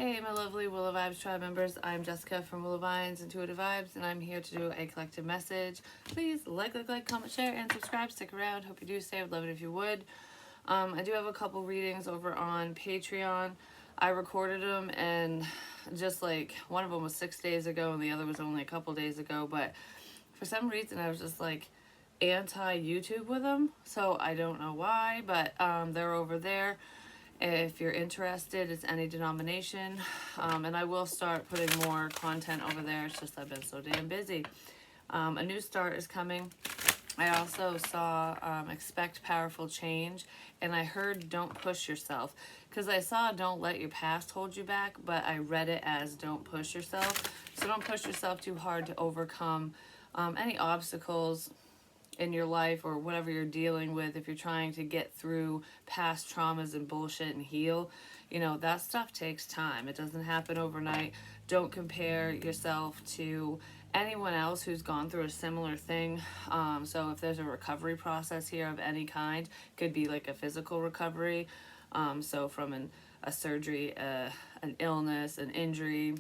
Hey, my lovely Willow Vibes tribe members. I'm Jessica from Willow Vines Intuitive Vibes, and I'm here to do a collective message. Please like, comment, share, and subscribe. Stick around. Hope you do stay. I would love it if you would. I do have a couple readings over on Patreon. I recorded them, and just like one of them was 6 days ago, and the other was only a couple days ago. But for some reason, I was just like anti-YouTube with them, so I don't know why. But they're over there. If you're interested, it's any denomination, and I will start putting more content over there. It's just I've been so damn busy. A new start is coming. I also saw expect powerful change, and I heard don't push yourself, because I saw don't let your past hold you back, but I read it as don't push yourself. So don't push yourself too hard to overcome any obstacles in your life or whatever you're dealing with. If you're trying to get through past traumas and bullshit and heal, you know, that stuff takes time. It doesn't happen overnight. Don't compare yourself to anyone else who's gone through a similar thing. So if there's a recovery process here of any kind, could be like a physical recovery, so from a surgery, an illness, an injury,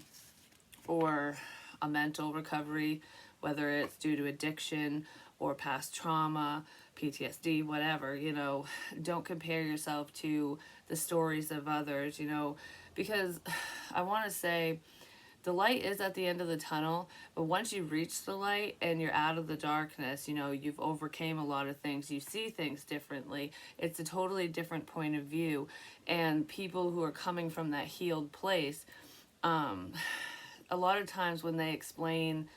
or a mental recovery, whether it's due to addiction or past trauma, PTSD, whatever, you know, don't compare yourself to the stories of others, you know, because I want to say the light is at the end of the tunnel, but once you reach the light and you're out of the darkness, you know, you've overcame a lot of things, you see things differently. It's a totally different point of view, and people who are coming from that healed place, a lot of times when they explain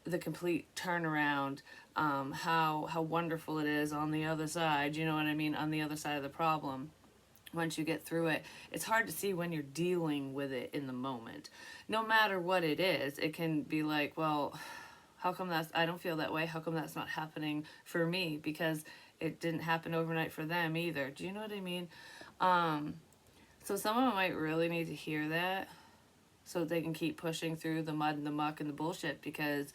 the complete turnaround, how wonderful it is on the other side, you know what I mean, on the other side of the problem, once you get through it, it's hard to see when you're dealing with it in the moment. No matter what it is, it can be like, well, how come I don't feel that way? How come that's not happening for me? Because it didn't happen overnight for them either. Do you know what I mean? So someone might really need to hear that so they can keep pushing through the mud and the muck and the bullshit, because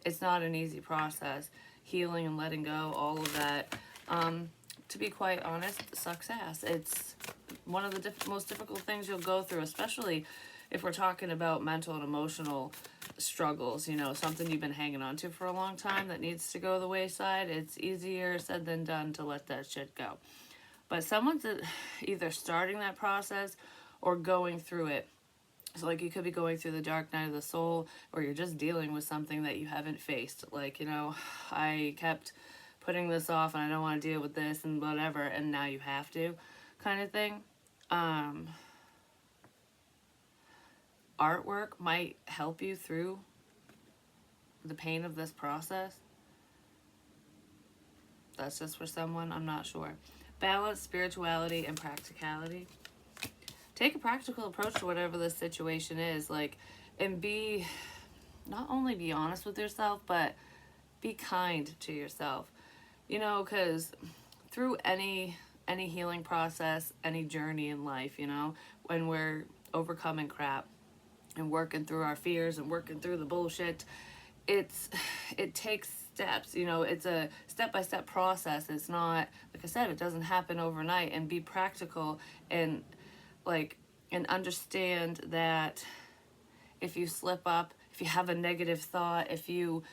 it's not an easy process. Healing and letting go, all of that, to be quite honest, sucks ass. It's one of the most difficult things you'll go through, especially if we're talking about mental and emotional struggles, you know, something you've been hanging on to for a long time that needs to go the wayside. It's easier said than done to let that shit go. But someone's either starting that process or going through it. So, like, you could be going through the dark night of the soul, or you're just dealing with something that you haven't faced. Like, you know, I kept putting this off and I don't want to deal with this and whatever, and now you have to, kind of thing. Artwork might help you through the pain of this process. That's just for someone, I'm not sure. Balance, spirituality, and practicality. Take a practical approach to whatever the situation is, like, and not only be honest with yourself, but be kind to yourself, you know, because through any healing process, any journey in life, you know, when we're overcoming crap and working through our fears and working through the bullshit, it takes steps, you know, it's a step-by-step process. It's not, like I said, it doesn't happen overnight. And be practical and understand that if you slip up, if you have a negative thought, if you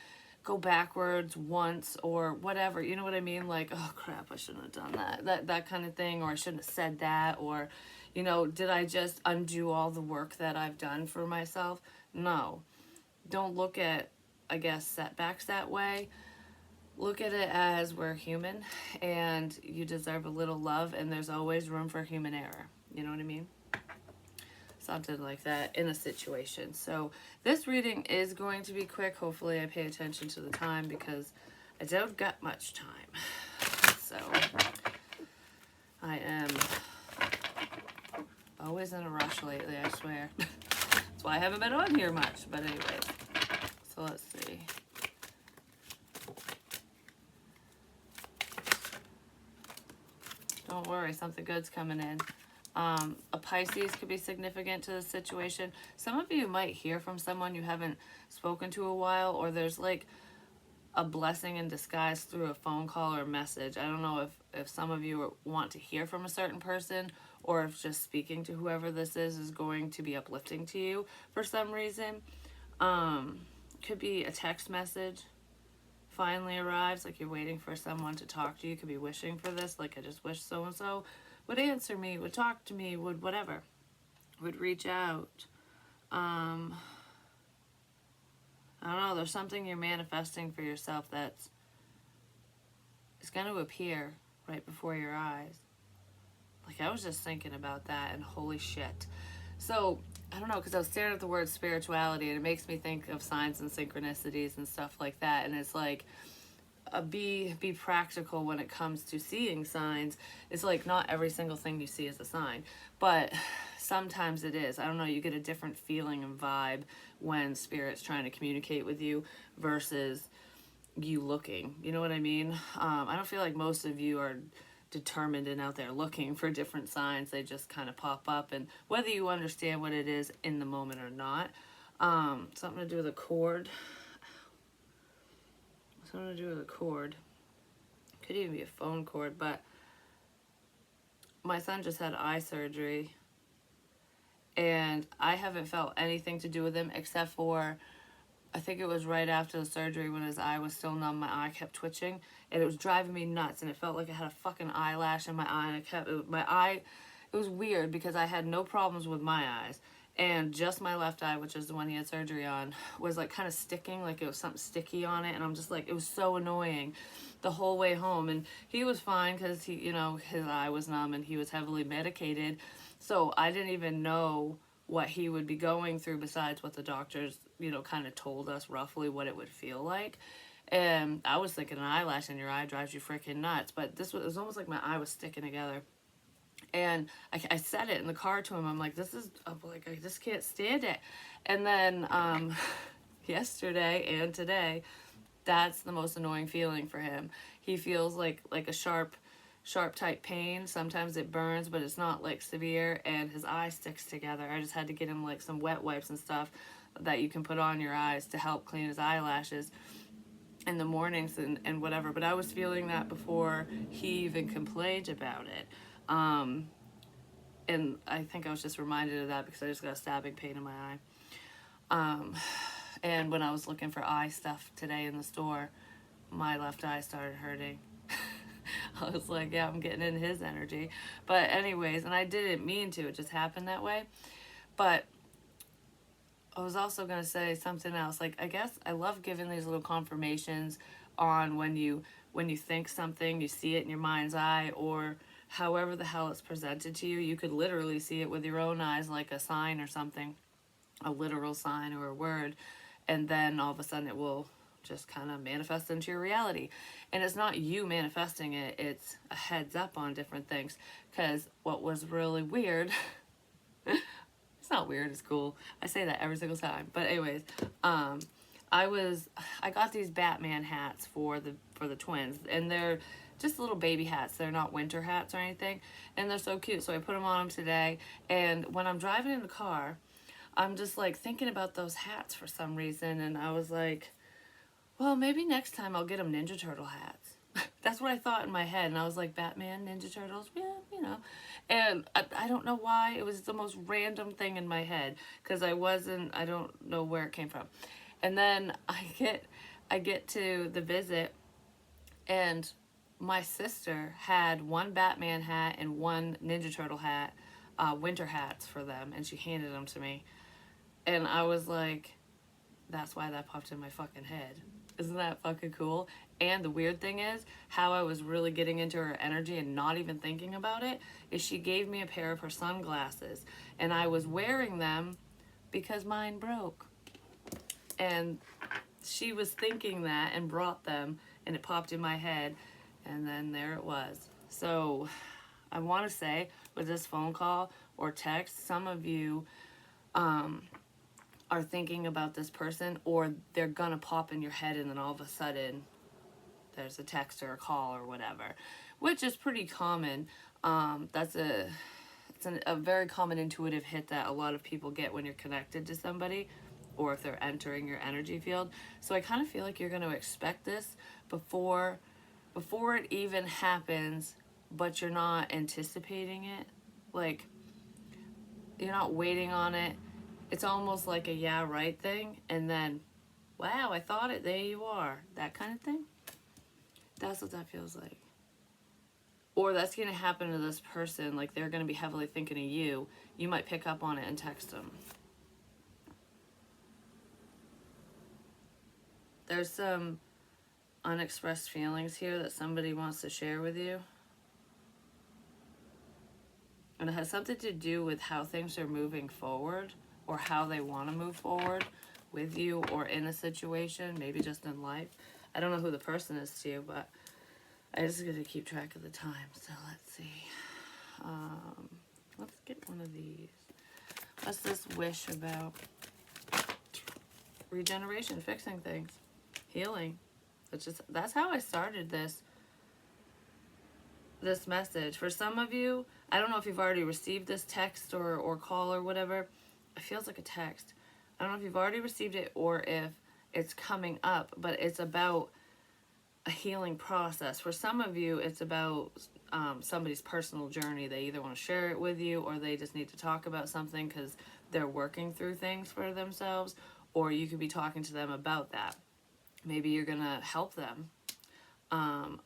go backwards once or whatever, you know what I mean? Like, oh crap, I shouldn't have done that kind of thing, or I shouldn't have said that, or, you know, did I just undo all the work that I've done for myself? No. Don't look at, I guess, setbacks that way. Look at it as we're human and you deserve a little love, and there's always room for human error. You know what I mean? Something like that in a situation. So this reading is going to be quick. Hopefully I pay attention to the time, because I don't got much time. So I am always in a rush lately, I swear. That's why I haven't been on here much. But anyway, so let's see. Don't worry, something good's coming in. A Pisces could be significant to the situation. Some of you might hear from someone you haven't spoken to a while, or there's like a blessing in disguise through a phone call or a message. I don't know if some of you want to hear from a certain person, or if just speaking to whoever this is going to be uplifting to you for some reason. Could be a text message finally arrives, like you're waiting for someone to talk to you. Could be wishing for this, like I just wish so and so would answer me, would talk to me, would whatever, would reach out. I don't know, there's something you're manifesting for yourself that's is going to appear right before your eyes. Like, I was just thinking about that, and holy shit. So, I don't know, because I was staring at the word spirituality, and it makes me think of signs and synchronicities and stuff like that. And it's like, be practical when it comes to seeing signs. It's like not every single thing you see is a sign, but sometimes it is. I don't know, you get a different feeling and vibe when spirit's trying to communicate with you versus you looking. You know what I mean? I don't feel like most of you are determined and out there looking for different signs. They just kind of pop up, and whether you understand what it is in the moment or not. Something to do with a cord. Something to do with a cord. Could even be a phone cord, but my son just had eye surgery, and I haven't felt anything to do with him except for, I think it was right after the surgery when his eye was still numb, my eye kept twitching, and it was driving me nuts, and it felt like I had a fucking eyelash in my eye, and it was weird because I had no problems with my eyes, and just my left eye, which is the one he had surgery on, was like kind of sticking, like it was something sticky on it, and I'm just like, it was so annoying the whole way home. And he was fine because he, you know, his eye was numb and he was heavily medicated, so I didn't even know what he would be going through besides what the doctors, you know, kind of told us roughly what it would feel like. And I was thinking an eyelash in your eye drives you freaking nuts, but this was, it was almost like my eye was sticking together. And I said it in the car to him. I'm like, I'm like, I just can't stand it. And then yesterday and today, that's the most annoying feeling for him. He feels like a sharp type pain. Sometimes it burns, but it's not like severe, and his eye sticks together. I just had to get him like some wet wipes and stuff that you can put on your eyes to help clean his eyelashes in the mornings and whatever. But I was feeling that before he even complained about it. And I think I was just reminded of that because I just got a stabbing pain in my eye. And when I was looking for eye stuff today in the store, my left eye started hurting. I was like, yeah, I'm getting in his energy. But anyways, and I didn't mean to, it just happened that way. But I was also going to say something else. Like, I guess I love giving these little confirmations on when you think something, you see it in your mind's eye, or however the hell it's presented to you. You could literally see it with your own eyes, like a sign or something, a literal sign or a word, and then all of a sudden it will just kind of manifest into your reality. And it's not you manifesting it, it's a heads up on different things. Because what was really weird, it's not weird, it's cool, I say that every single time, but anyways, I got these Batman hats for the twins, and they're just little baby hats. They're not winter hats or anything, and they're so cute. So I put them on today, and when I'm driving in the car, I'm just like thinking about those hats for some reason, and I was like, well, maybe next time I'll get them Ninja Turtle hats. That's what I thought in my head, and I was like, Batman, Ninja Turtles, yeah, you know. And I don't know why, it was the most random thing in my head, because I don't know where it came from. And then I get to the visit, and my sister had one Batman hat and one Ninja Turtle hat, winter hats for them, and she handed them to me. And I was like, that's why that popped in my fucking head. Isn't that fucking cool? And the weird thing is, how I was really getting into her energy and not even thinking about it, is she gave me a pair of her sunglasses. And I was wearing them because mine broke. And she was thinking that and brought them, and it popped in my head, and then there it was. So I want to say, with this phone call or text, some of you are thinking about this person, or they're gonna pop in your head, and then all of a sudden there's a text or a call or whatever, which is pretty common. It's a very common intuitive hit that a lot of people get when you're connected to somebody, or if they're entering your energy field. So I kind of feel like you're going to expect this before it even happens, but you're not anticipating it. Like, you're not waiting on it. It's almost like a yeah, right thing. And then, wow, I thought it. There you are. That kind of thing. That's what that feels like. Or that's going to happen to this person. Like, they're going to be heavily thinking of you. You might pick up on it and text them. There's some unexpressed feelings here that somebody wants to share with you. And it has something to do with how things are moving forward, or how they want to move forward with you or in a situation, maybe just in life. I don't know who the person is to you, but I just got to keep track of the time. So let's see. Let's get one of these. What's this wish about? Regeneration, fixing things, healing. That's how I started this message. For some of you, I don't know if you've already received this text or call or whatever. It feels like a text. I don't know if you've already received it or if it's coming up, but it's about a healing process. For some of you, it's about somebody's personal journey. They either want to share it with you, or they just need to talk about something because they're working through things for themselves, or you could be talking to them about that. Maybe you're going to help them.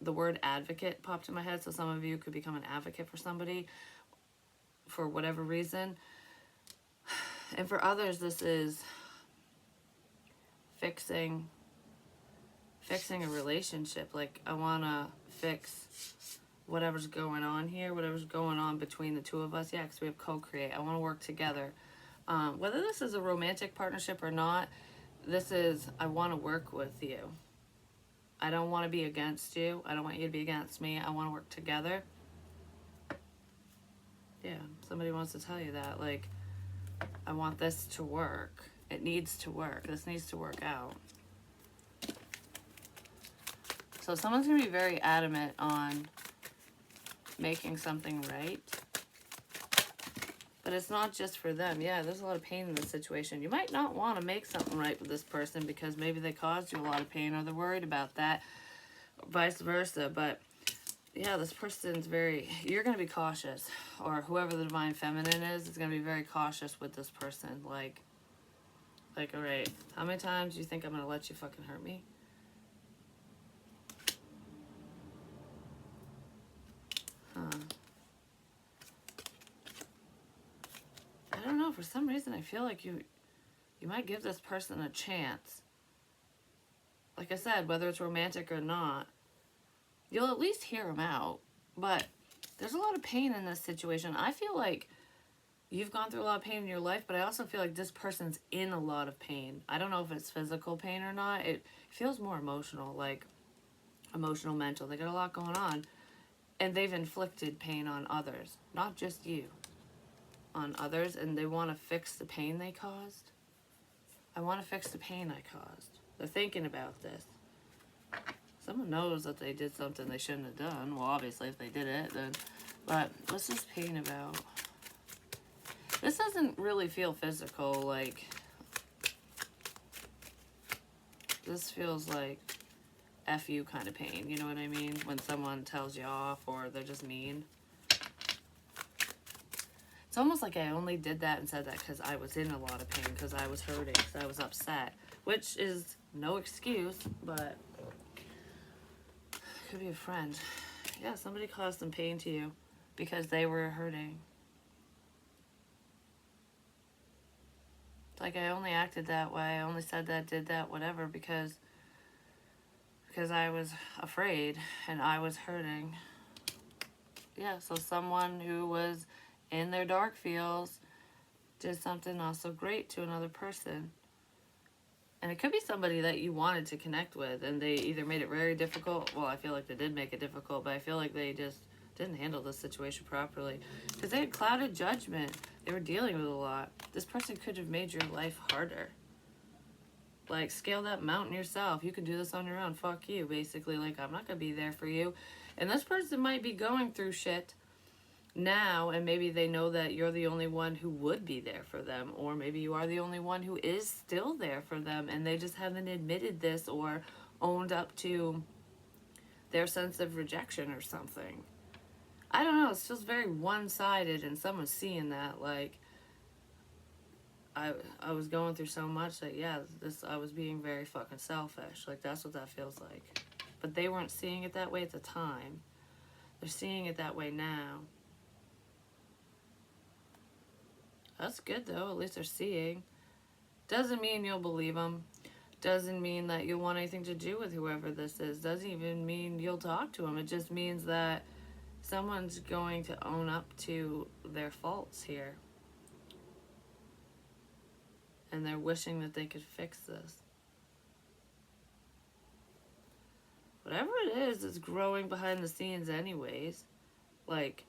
The word advocate popped in my head, so some of you could become an advocate for somebody for whatever reason. And for others, this is fixing a relationship. Like, I want to fix whatever's going on here, whatever's going on between the two of us. Yeah, because we have co-create. I want to work together. Whether this is a romantic partnership or not, this is, I want to work with you. I don't want to be against you. I don't want you to be against me. I want to work together. Yeah, somebody wants to tell you that. Like, I want this to work. It needs to work. This needs to work out. So someone's going to be very adamant on making something right. But it's not just for them. Yeah, there's a lot of pain in this situation. You might not want to make something right with this person because maybe they caused you a lot of pain, or they're worried about that, or vice versa. But yeah, this person's you're going to be cautious, or whoever the divine feminine is going to be very cautious with this person. Like, all right, how many times do you think I'm going to let you fucking hurt me? I don't know, for some reason I feel like you might give this person a chance. Like I said, whether it's romantic or not, you'll at least hear them out. But there's a lot of pain in this situation. I feel like you've gone through a lot of pain in your life, but I also feel like this person's in a lot of pain. I don't know if it's physical pain or not. It feels more emotional, like emotional, mental. They got a lot going on. And they've inflicted pain on others, not just you. On others, and they want to fix the pain they caused. I want to fix the pain I caused. They're thinking about this. Someone knows that they did something they shouldn't have done. Well, obviously, if they did it, then. But what's this pain about? This doesn't really feel physical. Like, this feels like F you kind of pain. You know what I mean? When someone tells you off, or they're just mean. It's almost like I only did that and said that because I was in a lot of pain, because I was hurting, because I was upset, which is no excuse, but it could be a friend. Yeah, somebody caused some pain to you because they were hurting. It's like I only acted that way, I only said that, did that, whatever, because I was afraid and I was hurting. Yeah, so someone who was in their dark feels did something not so great to another person. And it could be somebody that you wanted to connect with, and they either made it very difficult. Well, I feel like they did make it difficult, but I feel like they just didn't handle this situation properly because they had clouded judgment. They were dealing with a lot. This person could have made your life harder. Like, scale that mountain yourself. You can do this on your own. Fuck you, basically. Like, I'm not going to be there for you. And this person might be going through shit now, and maybe they know that you're the only one who would be there for them, or maybe you are the only one who is still there for them, and they just haven't admitted this or owned up to their sense of rejection or something. I don't know, it feels very one-sided, and someone's seeing that, like, I was going through so much that, yeah, this, I was being very fucking selfish. Like, that's what that feels like. But they weren't seeing it that way at the time. They're seeing it that way now. That's good, though. At least they're seeing. Doesn't mean you'll believe them. Doesn't mean that you'll want anything to do with whoever this is. Doesn't even mean you'll talk to them. It just means that someone's going to own up to their faults here. And they're wishing that they could fix this. Whatever it is, it's growing behind the scenes anyways. Like,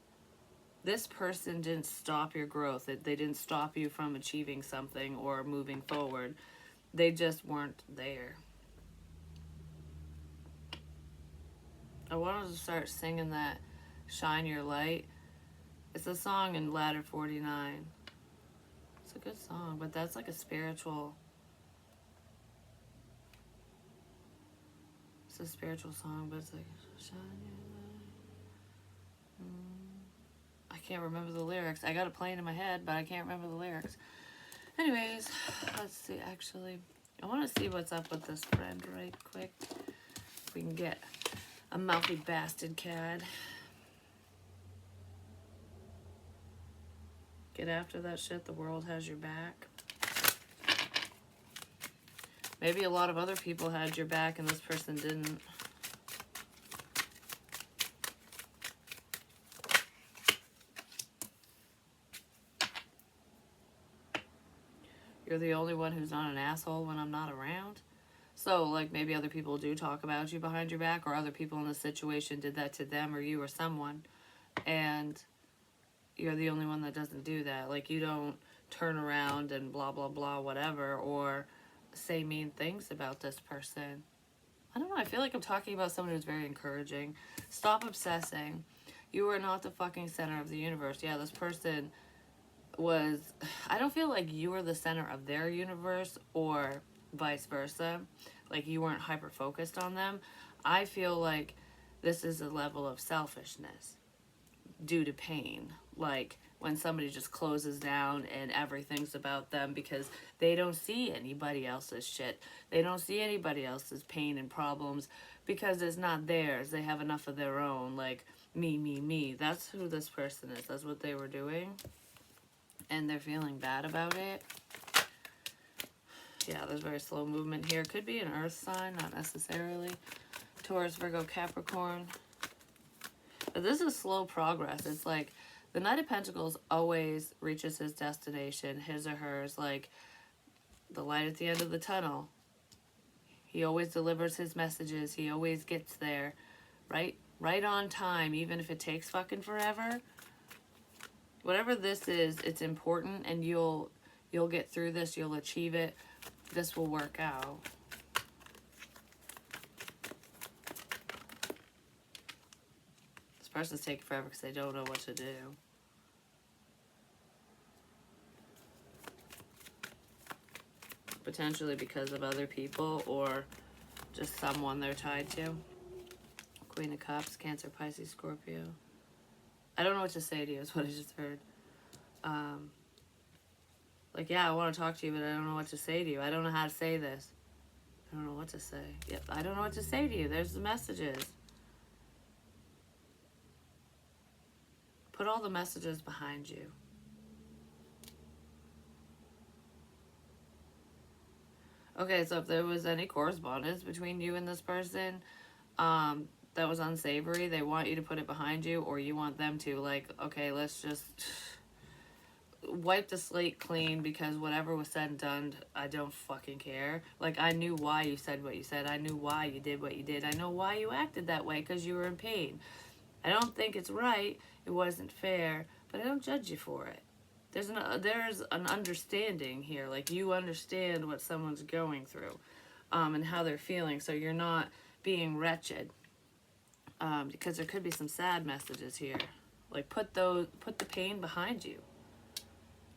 this person didn't stop your growth. They didn't stop you from achieving something or moving forward. They just weren't there. I wanted to start singing that Shine Your Light. It's a song in Ladder 49. It's a good song, but that's like a spiritual... It's a spiritual song, but it's like, shine your light. I can't remember the lyrics. I got it playing in my head, but I can't remember the lyrics. Anyways, let's see, actually. I want to see what's up with this friend right quick. If we can get a mouthy bastard cad. Get after that shit. The world has your back. Maybe a lot of other people had your back and this person didn't. You're the only one who's not an asshole when I'm not around. So, like, maybe other people do talk about you behind your back, or other people in the situation did that to them or you or someone. And you're the only one that doesn't do that. Like, you don't turn around and blah, blah, blah, whatever, or say mean things about this person. I don't know. I feel like I'm talking about someone who's very encouraging. Stop obsessing. You are not the fucking center of the universe. Yeah, this person was... I don't feel like you were the center of their universe or vice versa. Like, you weren't hyper-focused on them. I feel like this is a level of selfishness due to pain. Like, when somebody just closes down and everything's about them because they don't see anybody else's shit. They don't see anybody else's pain and problems because it's not theirs. They have enough of their own. Like, me, me, me. That's who this person is. That's what they were doing. And they're feeling bad about it. Yeah, there's very slow movement here. Could be an earth sign, not necessarily. Taurus, Virgo, Capricorn. But this is slow progress. It's like the Knight of Pentacles always reaches his destination, his or hers, like the light at the end of the tunnel. He always delivers his messages. He always gets there, right on time, even if it takes fucking forever. Whatever this is, it's important, and you'll get through this. You'll achieve it. This will work out. This person's taking forever because they don't know what to do. Potentially because of other people or just someone they're tied to. Queen of Cups, Cancer, Pisces, Scorpio. I don't know what to say to you, is what I just heard. Like, yeah, I want to talk to you, but I don't know what to say to you. I don't know how to say this. I don't know what to say. Yep, I don't know what to say to you. There's the messages. Put all the messages behind you. Okay, so if there was any correspondence between you and this person, that was unsavory, they want you to put it behind you, or you want them to, like, okay, let's just wipe the slate clean because whatever was said and done, I don't fucking care. Like, I knew why you said what you said. I knew why you did what you did. I know why you acted that way, because you were in pain. I don't think it's right. It wasn't fair, but I don't judge you for it. There's an understanding here. Like, you understand what someone's going through, and how they're feeling, so you're not being wretched. Because there could be some sad messages here. Like, put the pain behind you.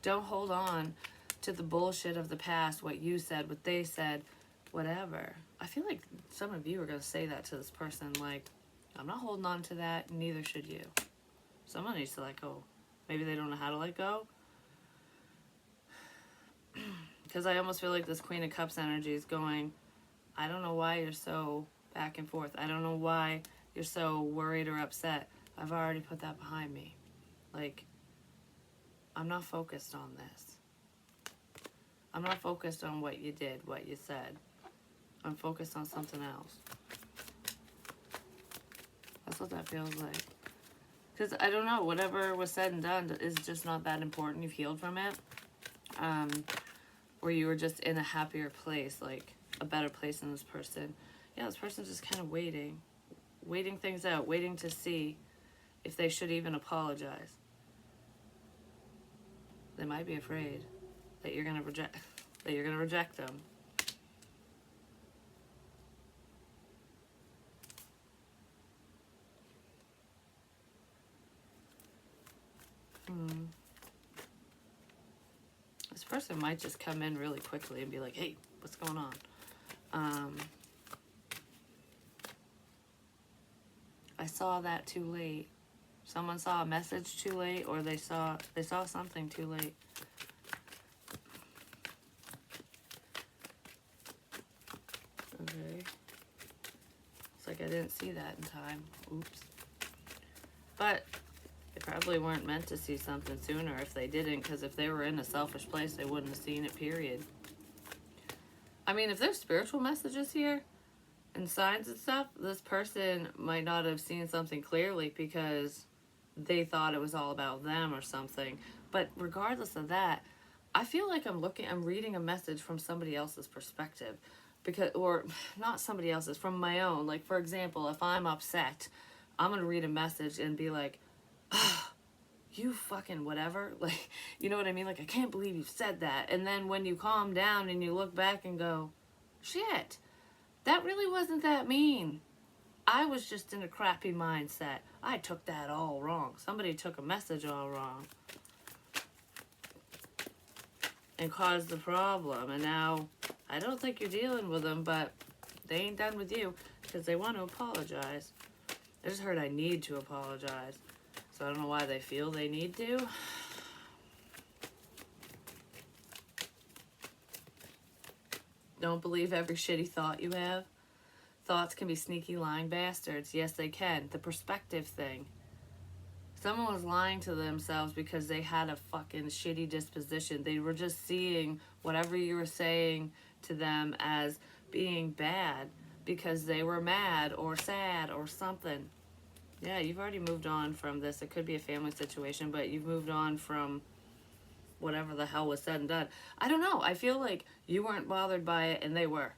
Don't hold on to the bullshit of the past, what you said, what they said, whatever. I feel like some of you are going to say that to this person, like, I'm not holding on to that, neither should you. Someone needs to let go. Maybe they don't know how to let go. Because I almost feel like this Queen of Cups energy is going, I don't know why you're so back and forth. I don't know why you're so worried or upset. I've already put that behind me. Like, I'm not focused on this. I'm not focused on what you did, what you said. I'm focused on something else. That's what that feels like. Because I don't know, whatever was said and done is just not that important. You've healed from it. Or you were just in a happier place, like a better place than this person. Yeah, this person's just kind of waiting things out, waiting to see if they should even apologize. They might be afraid that you're gonna reject them. This person might just come in really quickly and be like, hey, what's going on? I saw that too late. Someone saw a message too late, or they saw something too late. Okay. It's like I didn't see that in time. Oops. But they probably weren't meant to see something sooner if they didn't, because if they were in a selfish place, they wouldn't have seen it, period. I mean, if there's spiritual messages here and signs and stuff, this person might not have seen something clearly because they thought it was all about them or something. But regardless of that, I feel like I'm reading a message from somebody else's perspective, because, or not somebody else's, from my own. Like, for example, if I'm upset, I'm going to read a message and be like, oh, you fucking whatever. Like, you know what I mean? Like, I can't believe you said that. And then when you calm down and you look back and go, shit, that really wasn't that mean. I was just in a crappy mindset. I took that all wrong. Somebody took a message all wrong and caused the problem. And now I don't think you're dealing with them, but they ain't done with you because they want to apologize. I just heard I need to apologize. So I don't know why they feel they need to. Don't believe every shitty thought you have. Thoughts can be sneaky, lying bastards. Yes, they can. The perspective thing. Someone was lying to themselves because they had a fucking shitty disposition. They were just seeing whatever you were saying to them as being bad because they were mad or sad or something. Yeah, you've already moved on from this. It could be a family situation, but you've moved on from whatever the hell was said and done. I don't know. I feel like you weren't bothered by it and they were.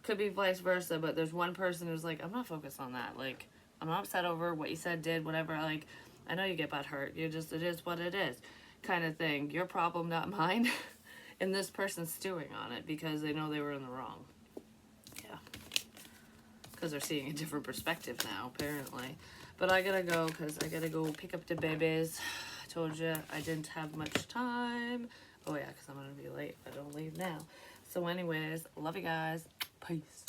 Could be vice versa, but there's one person who's like, I'm not focused on that. Like, I'm not upset over what you said, did, whatever. Like, I know you get butthurt. You're just, it is what it is kind of thing. Your problem, not mine. And this person's stewing on it because they know they were in the wrong. Yeah. Because they're seeing a different perspective now, apparently. But I gotta go because I gotta go pick up the babies. I told you I didn't have much time. Oh, yeah, because I'm gonna be late if I don't leave now. So anyways, love you guys. Peace.